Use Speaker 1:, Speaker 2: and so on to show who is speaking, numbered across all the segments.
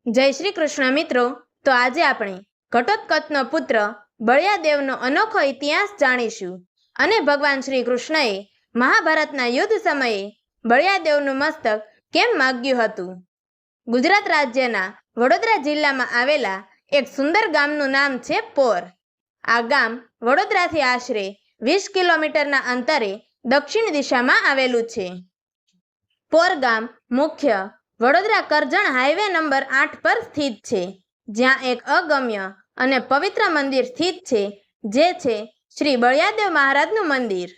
Speaker 1: જય શ્રી કૃષ્ણ મિત્રો. તો આજે આપણે ઘટોત્કચનો પુત્ર બળિયાદેવનો અનોખો ઇતિહાસ જાણીશું અને ભગવાન શ્રી કૃષ્ણએ મહાભારતના યુદ્ધ સમયે બળિયાદેવનું મસ્તક કેમ માગ્યું હતું. ગુજરાત રાજ્યના વડોદરા જિલ્લામાં આવેલા એક સુંદર ગામનું નામ છે પોર. આ ગામ વડોદરાથી આશરે 20 કિલોમીટરના અંતરે દક્ષિણ દિશામાં આવેલું છે. પોર ગામ મુખ્ય વડોદરા કરજણ હાઈવે નંબર 8 પર સ્થિત છે, જ્યાં એક અગમ્ય અને પવિત્ર મંદિર સ્થિત છે, જે છે શ્રી બળિયાદેવ મહારાજનું મંદિર.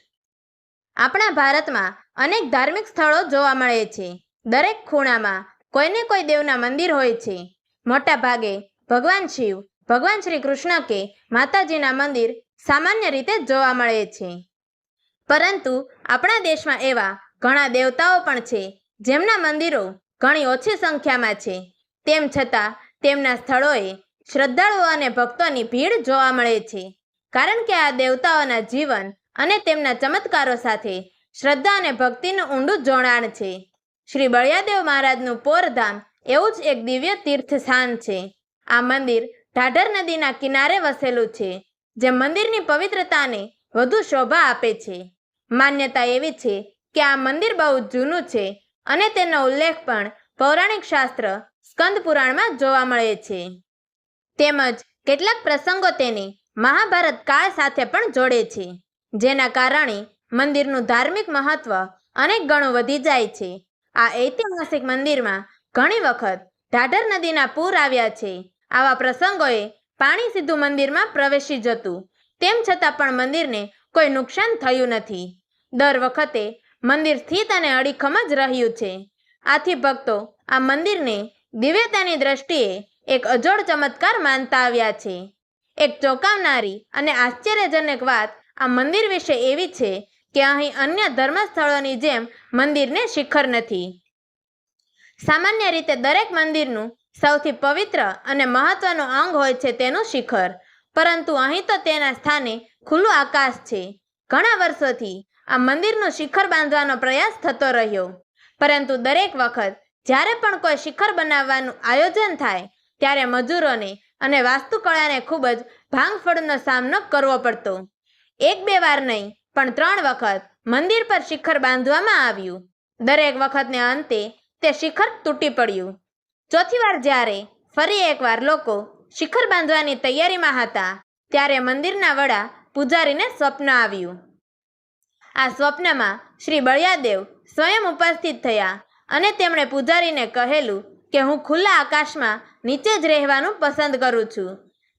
Speaker 1: આપણા ભારતમાં અનેક ધાર્મિક સ્થળો જોવા મળે છે. દરેક ખૂણામાં કોઈને કોઈ દેવના મંદિર હોય છે. મોટા ભાગે ભગવાન શિવ, ભગવાન શ્રી કૃષ્ણ કે માતાજીના મંદિર સામાન્ય રીતે જોવા મળે છે. પરંતુ આપણા દેશમાં એવા ઘણા દેવતાઓ પણ છે જેમના મંદિરો ઘણી ઓછી સંખ્યામાં છે. તેમ છતાં તેમના સ્થળોએ શ્રદ્ધાળુઓ અને ભક્તોની ભીડ જોવા મળે છે, કારણ કે આ દેવતાઓના જીવન અને તેમના ચમત્કારો સાથે શ્રદ્ધા અને ભક્તિનું ઊંડું જોડાણ છે. શ્રી બળિયાદેવ મહારાજનું પોરધામ એવું જ એક દિવ્ય તીર્થ સ્થાન છે. આ મંદિર ઢાઢર નદીના કિનારે વસેલું છે, જે મંદિરની પવિત્રતાને વધુ શોભા આપે છે. માન્યતા એવી છે કે આ મંદિર બહુ જૂનું છે અને તેનો ઉલ્લેખ પણ પૌરાણિક શાસ્ત્ર સ્કંદ પુરાણમાં જોવા મળે છે. તેમજ કેટલાક પ્રસંગો તેને મહાભારત કાળ સાથે પણ જોડે છે, જેના કારણે મંદિરનું ધાર્મિક મહત્વ અનેક ગણું વધી જાય છે. આ ઐતિહાસિક મંદિરમાં ઘણી વખત ઢાઢર નદીના પૂર આવ્યા છે. આવા પ્રસંગોએ પાણી સીધું મંદિરમાં પ્રવેશી જતું. તેમ છતાં પણ મંદિરને કોઈ નુકસાન થયું નથી. દર વખતે મંદિર સ્થિત અને અડીખમ જ રહ્યું છે. આથી ભક્તો આ મંદિરને દિવ્યતાની દ્રષ્ટિએ એક અજોડ ચમત્કાર માનતા આવ્યા છે. એક ચોંકાવનારી અને આશ્ચર્યજનક વાત આ મંદિર વિશે એવી છે કે અહીં અન્ય ધર્મસ્થળોની જેમ મંદિરને શિખર નથી. સામાન્ય રીતે દરેક મંદિરનું સૌથી પવિત્ર અને મહત્વનું અંગ હોય છે તેનું શિખર, પરંતુ અહીં તો તેના સ્થાને ખુલ્લું આકાશ છે. ઘણા વર્ષોથી આ મંદિરનું શિખર બાંધવાનો પ્રયાસ થતો રહ્યો, પરંતુ દરેક વખત જ્યારે પણ કોઈ શિખર બનાવવાનું આયોજન થાય ત્યારે મજૂરોને અને વાસ્તુકળાને ખૂબ જ ભાંગફોડનો સામનો કરવો પડતો. 1-2 વાર નહીં, પણ 3 વખત મંદિર પર શિખર બાંધવામાં આવ્યું. દરેક વખતને અંતે તે શિખર તૂટી પડ્યું. ચોથી વાર જ્યારે ફરી એકવાર લોકો શિખર બાંધવાની તૈયારીમાં હતા, ત્યારે મંદિરના વડા પૂજારીને સ્વપ્ન આવ્યું. આ સ્વપ્નમાં શ્રી બળિયાદેવ સ્વયં ઉપસ્થિત થયા અને તેમણે પૂજારીને કહેલું કે હું ખુલ્લા આકાશમાં નીચે જ રહેવાનું પસંદ કરું છું.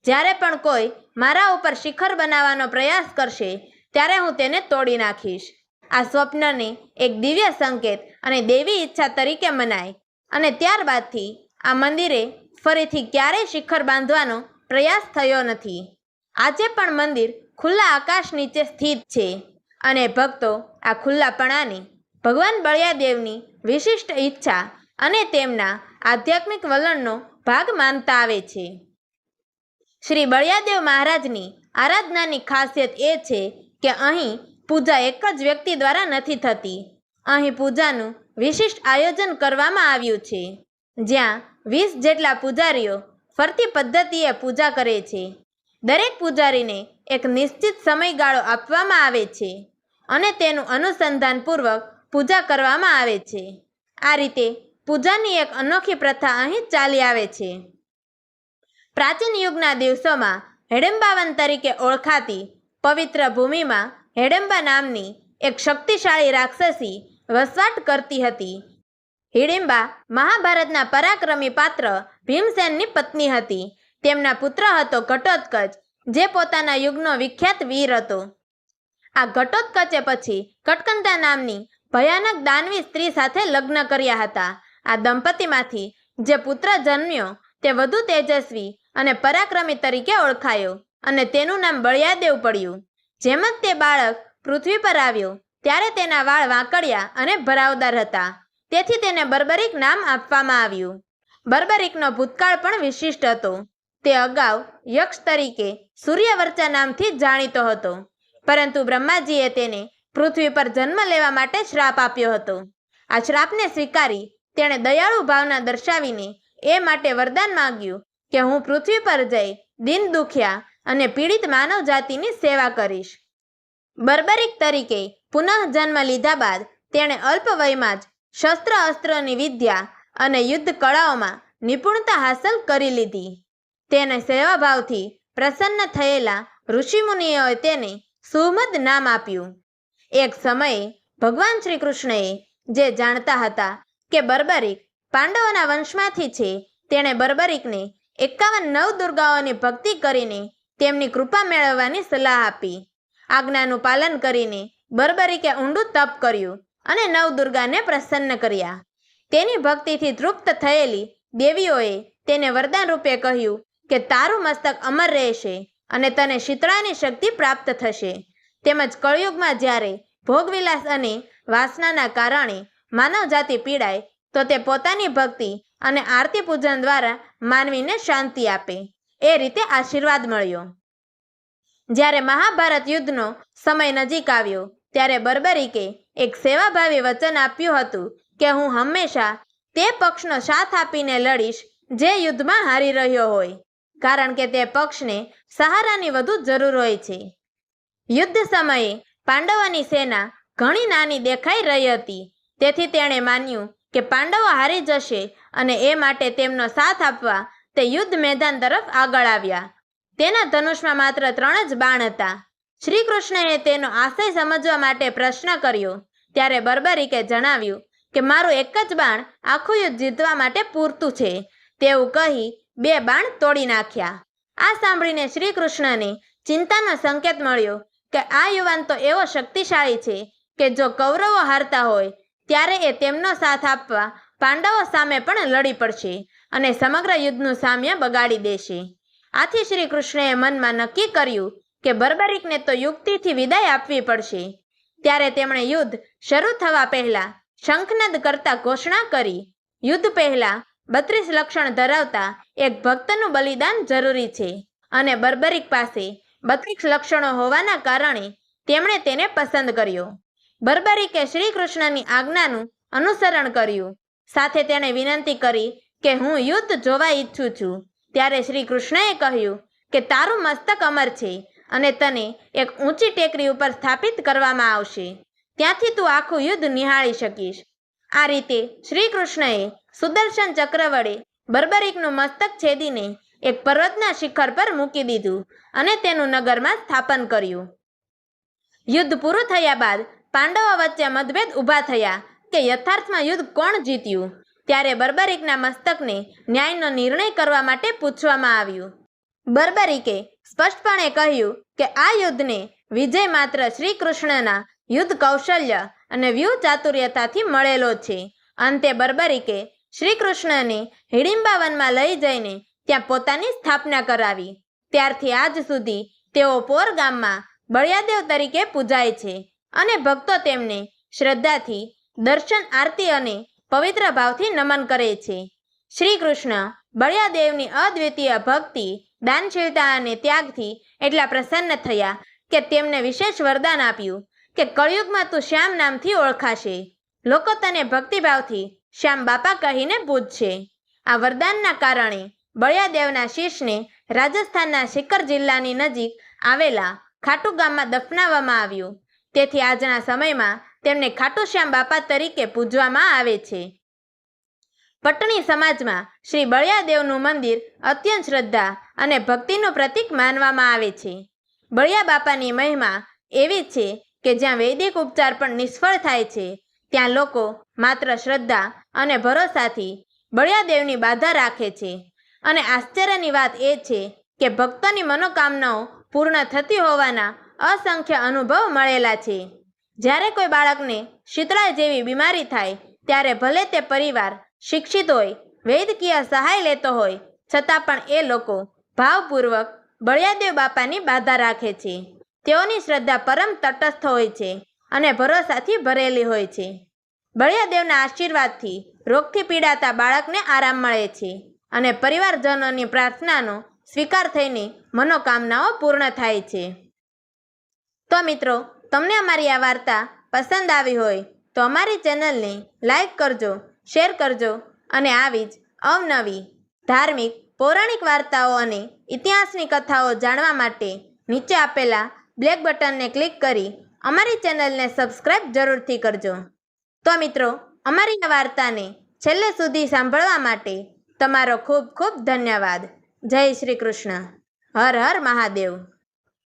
Speaker 1: જ્યારે પણ કોઈ મારા ઉપર શિખર બનાવવાનો પ્રયાસ કરશે ત્યારે હું તેને તોડી નાખીશ. આ સ્વપ્નને એક દિવ્ય સંકેત અને દૈવી ઈચ્છા તરીકે મનાય અને ત્યારબાદથી આ મંદિરે ફરીથી ક્યારેય શિખર બાંધવાનો પ્રયાસ થયો નથી. આજે પણ મંદિર ખુલ્લા આકાશ નીચે સ્થિત છે અને ભક્તો આ ખુલ્લાપણાને ભગવાન બળિયાદેવની વિશિષ્ટ ઈચ્છા અને તેમના આધ્યાત્મિક વલણનો ભાગ માનતા આવે છે. શ્રી બળિયાદેવ મહારાજની આરાધનાની ખાસિયત એ છે કે અહીં પૂજા એક જ વ્યક્તિ દ્વારા નથી થતી. અહીં પૂજાનું વિશિષ્ટ આયોજન કરવામાં આવ્યું છે, જ્યાં 20 જેટલા પૂજારીઓ ફરતી પદ્ધતિએ પૂજા કરે છે. દરેક પૂજારીને એક નિશ્ચિત સમયગાળો આપવામાં આવે છે અને તેનું અનુસંધાનપૂર્વક પૂજા કરવામાં આવે છે. આ રીતે પૂજાની એક અનોખી પ્રથા અહીં ચાલી આવે છે. પ્રાચીન યુગના દિવસોમાં હેડંબાવન તરીકે ઓળખાતી પવિત્ર ભૂમિમાં હેડંબા નામની એક શક્તિશાળી રાક્ષસી વસવાટ કરતી હતી. હિડિંબા મહાભારતના પરાક્રમી પાત્ર ભીમસેનની પત્ની હતી. તેમના પુત્ર હતો ઘટોત્કચ, જે પોતાના યુગનો વિખ્યાત વીર હતો. આ ઘટોત્કચે પછી કટકંતા નામની ભયાનક દાનવી સ્ત્રી સાથે લગ્ન કર્યા હતા. આ દંપતીમાંથી જે પુત્ર જન્મ્યો તે વધુ તેજસ્વી અને પરાક્રમી તરીકે ઓળખાયો અને તેનું નામ બળિયાદેવ પડ્યું. જેમ જ તે બાળક પૃથ્વી પર આવ્યો ત્યારે તેના વાળ વાંકડિયા અને ભરાવદાર હતા, તેથી તેને બર્બરિક નામ આપવામાં આવ્યું. બર્બરિકનો ભૂતકાળ પણ વિશિષ્ટ હતો. તે અગાઉ યક્ષ તરીકે સૂર્યવર્ચા નામથી જાણીતો હતો, પરંતુ બ્રહ્માજીએ તેને પૃથ્વી પર જન્મ લેવા માટે શ્રાપ આપ્યો હતો. આ શ્રાપને સ્વીકારી તેણે દયાળુ ભાવના દર્શાવીને એ માટે વરદાન માંગ્યું કે હું પૃથ્વી પર જઈ દિન દુખ્યા અને પીડિત માનવ જાતિની સેવા કરીશ. બર્બરિક તરીકે પુનઃ જન્મ લીધા બાદ તેણે અલ્પ વયમાં જ શસ્ત્ર અસ્ત્રની વિદ્યા અને યુદ્ધ કળાઓમાં નિપુણતા હાંસલ કરી લીધી. તેને સેવાભાવથી પ્રસન્ન થયેલા ઋષિમુનિઓએ તેને સુમદ નામ આપ્યું. એક સમયે ભગવાન શ્રી કૃષ્ણએ જે જાણતા હતા કે બર્બરિક પાંડવોના વંશમાંથી છે, તેણે બર્બરિકને 51 નવદુર્ગાઓની ભક્તિ કરીને તેમની કૃપા મેળવવાની સલાહ આપી. આજ્ઞાનું પાલન કરીને બર્બરિકે ઊંડું તપ કર્યું અને નવદુર્ગાને પ્રસન્ન કર્યા. તેની ભક્તિથી તૃપ્ત થયેલી દેવીઓએ તેને વરદાન રૂપે કહ્યું કે તારું મસ્તક અમર રહેશે અને તને શીતળાની શક્તિ પ્રાપ્ત થશે. તેમજ કળયુગમાં જ્યારે ભોગવિલાસ અને વાસનાના કારણે માનવ જાતિ પીડાય તો તે પોતાની ભક્તિ અને આરતી પૂજન દ્વારા માનવીને શાંતિ આપે. એ રીતે આશીર્વાદ મળ્યો. જ્યારે મહાભારત યુદ્ધનો સમય નજીક આવ્યો ત્યારે બર્બરિકે એક સેવાભાવી વચન આપ્યું હતું કે હું હંમેશા તે પક્ષનો સાથ આપીને લડીશ જે યુદ્ધમાં હારી રહ્યો હોય, કારણ કે તે પક્ષને સહારાની વધુ જરૂર હોય છે. યુદ્ધ સમયે પાંડવોની સેના ઘણી નાની દેખાઈ રહી હતી, તેથી તેણે માન્યું કે પાંડવો હારી જશે અને એ માટે તેમનો સાથ આપવા તે યુદ્ધ મેદાન તરફ આગળ આવ્યા. તેના ધનુષમાં માત્ર 3 જ બાણ હતા. શ્રી કૃષ્ણએ તેનો આશય સમજવા માટે પ્રશ્ન કર્યો ત્યારે બર્બરિકે જણાવ્યું કે મારું એક જ બાણ આખું યુદ્ધ જીતવા માટે પૂરતું છે. તેવું કહી 2 બાણ તોડી નાખ્યા. આ સાંભળીને શ્રી કૃષ્ણને ચિંતાનો સંકેત મળ્યો કે આ યુવાન તો એવો શક્તિશાળી છે કે જો કૌરવો હારતા હોય ત્યારે એ તેમનો સાથ આપવા પાંડવો સામે પણ લડી પડશે અને સમગ્ર યુદ્ધનું સામ્ય બગાડી દેશે. આથી શ્રી કૃષ્ણએ મનમાં નક્કી કર્યું કે બર્બરિકને તો યુક્તિથી વિદાય આપવી પડશે. ત્યારે તેમણે યુદ્ધ શરૂ થવા પહેલા શંખનાદ કરતા ઘોષણા કરી, યુદ્ધ પહેલા 32 લક્ષણ ધરાવતા એક ભક્તનું બલિદાન જરૂરી છે અને બર્બરિક પાસે 32 લક્ષણો હોવાના કારણે તેમણે તેને પસંદ કર્યો. બર્બરિકે શ્રી કૃષ્ણની આજ્ઞાનું અનુસરણ કર્યું. સાથે તેણે વિનંતી કરી કે હું યુદ્ધ જોવા ઈચ્છું છું. ત્યારે શ્રી કૃષ્ણએ કહ્યું કે તારું મસ્તક અમર છે અને તને એક ઊંચી ટેકરી ઉપર સ્થાપિત કરવામાં આવશે. ત્યાંથી તું આખું યુદ્ધ નિહાળી શકીશ. આ રીતે શ્રી કૃષ્ણએ સુદર્શન ચક્ર વડે બર્બરિકનું મસ્તક છેદીને એક પર્વતના શિખર પર મૂકી દીધું અને તેનું નગરમાં સ્થાપન કર્યું. યુદ્ધ પૂરું થયા બાદ પાંડવો વચ્ચે મતભેદ ઊભા થયા કે યથાર્થમાં યુદ્ધ કોણ જીત્યું. ત્યારે બર્બરિકના મસ્તકને ન્યાયનો નિર્ણય કરવા માટે પૂછવામાં આવ્યું. બર્બરિકે સ્પષ્ટપણે કહ્યું કે આ યુદ્ધને વિજય માત્ર શ્રી કૃષ્ણના યુદ્ધ કૌશલ્ય અને વ્યૂહ ચાતુર્યતાથી મળેલો છે. અંતે બર્બરિકે શ્રી કૃષ્ણને હિડિંબા વનમાં લઈ જઈને ત્યાં પોતાની સ્થાપના કરાવી. ત્યારથી આજ સુધી તેઓ પોર ગામમાં બળિયાદેવ તરીકે પૂજાય છે અને ભક્તો તેમને શ્રદ્ધાથી દર્શન, આરતી અને પવિત્ર ભાવથી નમન કરે છે. શ્રી કૃષ્ણ બળિયાદેવની અદ્વિતીય ભક્તિ, દાનશીલતા અને ત્યાગથી એટલા પ્રસન્ન થયા કે તેમને વિશેષ વરદાન આપ્યું કે કળયુગમાં તું શ્યામ નામથી ઓળખાશે. લોકો તને ભક્તિભાવથી શ્યામ બાપા કહીને પૂજશે. આ વરદાનના કારણે બળિયાદેવના શીશને રાજસ્થાનના સિકર જિલ્લાની નજીક આવેલા ખાટુ ગામમાં દફનાવવામાં આવ્યું. તેથી આજના સમયમાં તેમને ખાટુ શ્યામ બાપા તરીકે પૂજવામાં આવે છે. પટણી સમાજમાં શ્રી બળિયાદેવનું મંદિર અત્યંત શ્રદ્ધા અને ભક્તિનું પ્રતીક માનવામાં આવે છે. બળિયા બાપાની મહિમા એવી છે કે જ્યાં વૈદિક ઉપચાર પણ નિષ્ફળ થાય છે, ત્યાં લોકો માત્ર શ્રદ્ધા અને ભરોસાથી બળિયાદેવની બાધા રાખે છે. અને આશ્ચર્યની વાત એ છે કે ભક્તોની મનોકામનાઓ પૂર્ણ થતી હોવાના અસંખ્ય અનુભવ મળેલા છે. જ્યારે કોઈ બાળકને શીતળા જેવી બીમારી થાય ત્યારે ભલે તે પરિવાર શિક્ષિત હોય, વૈદ્યકીય સહાય લેતો હોય, છતાં પણ એ લોકો ભાવપૂર્વક બળિયાદેવ બાપાની બાધા રાખે છે. તેઓની શ્રદ્ધા પરમ તટસ્થ હોય છે અને ભરોસાથી ભરેલી હોય છે. બળિયાદેવના આશીર્વાદથી રોગથી પીડાતા બાળકને આરામ મળે છે અને પરિવારજનોની પ્રાર્થનાનો સ્વીકાર થઈને મનોકામનાઓ પૂર્ણ થાય છે. તો મિત્રો, તમને અમારી આ વાર્તા પસંદ આવી હોય તો અમારી ચેનલને લાઈક કરજો, શેર કરજો અને આવી જ અવનવી ધાર્મિક પૌરાણિક વાર્તાઓ અને ઇતિહાસની કથાઓ જાણવા માટે નીચે આપેલા બ્લેક બટનને ક્લિક કરી અમારી ચેનલને સબસ્ક્રાઇબ જરૂરથી કરજો. તો મિત્રો, અમારી આ વાર્તાને છેલ્લે સુધી સાંભળવા માટે તમારો ખૂબ ખૂબ ધન્યવાદ. જય શ્રી કૃષ્ણ. હર હર મહાદેવ.